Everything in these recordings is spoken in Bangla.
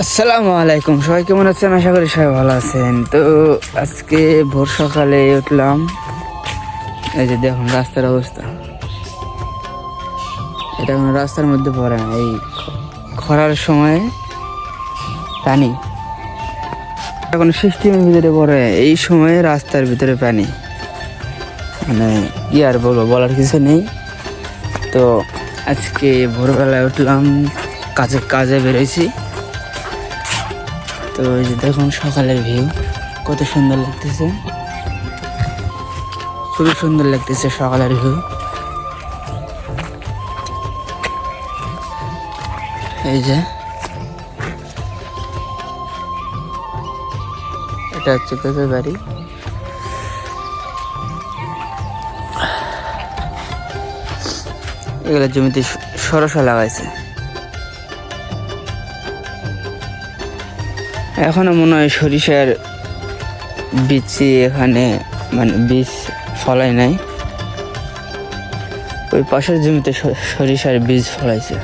আসসালামু আলাইকুম, সবাই কেমন আছেন? আশা করি সবাই ভালো আছেন। তো আজকে ভোর সকালে উঠলাম। এই যে দেখুন রাস্তার অবস্থা, এটা কোনো রাস্তার মধ্যে পড়ে না। এই খরার সময় পানি এখন সিস্টেমের ভিতরে পড়ে, এই সময়ে রাস্তার ভিতরে পানি, মানে কি আর বলবো, বলার কিছু নেই। তো আজকে ভোরবেলায় উঠলাম, কাজে বেরোইছি। তো এই যে দেখুন সকালের ভিউ কত সুন্দর লাগতেছে, খুবই সুন্দর লাগতেছে সকালের ভিউ। এই যে এটা হচ্ছে পেঁপে বাড়ি। এগুলো জমিতে সরষা লাগাইছে। এখনো মনে হয় সরিষার বীজই এখানে, মানে বীজ ফলাই নাই। ওই পাশের জমিতে সরিষার বীজ ফলাইছে।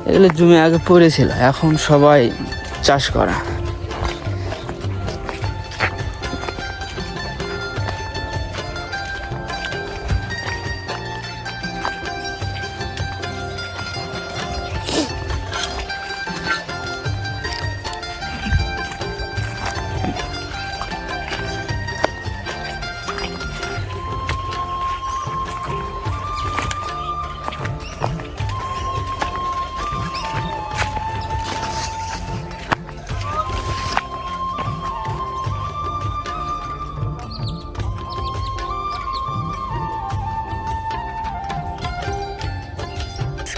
এগুলো জমি আগে পড়েছিল, এখন সবাই চাষ করা।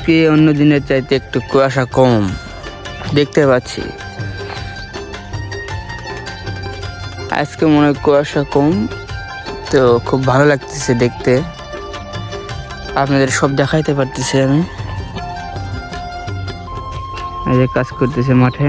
আজকে অন্য দিনের চাইতে একটু কুয়াশা কম দেখতে পাচ্ছি। আজকে মনে হয় কুয়াশা কম, তো খুব ভালো লাগতেছে দেখতে। আপনাদের সব দেখাইতে পারতেছি আমি। এই যে কাজ করতেছে মাঠে।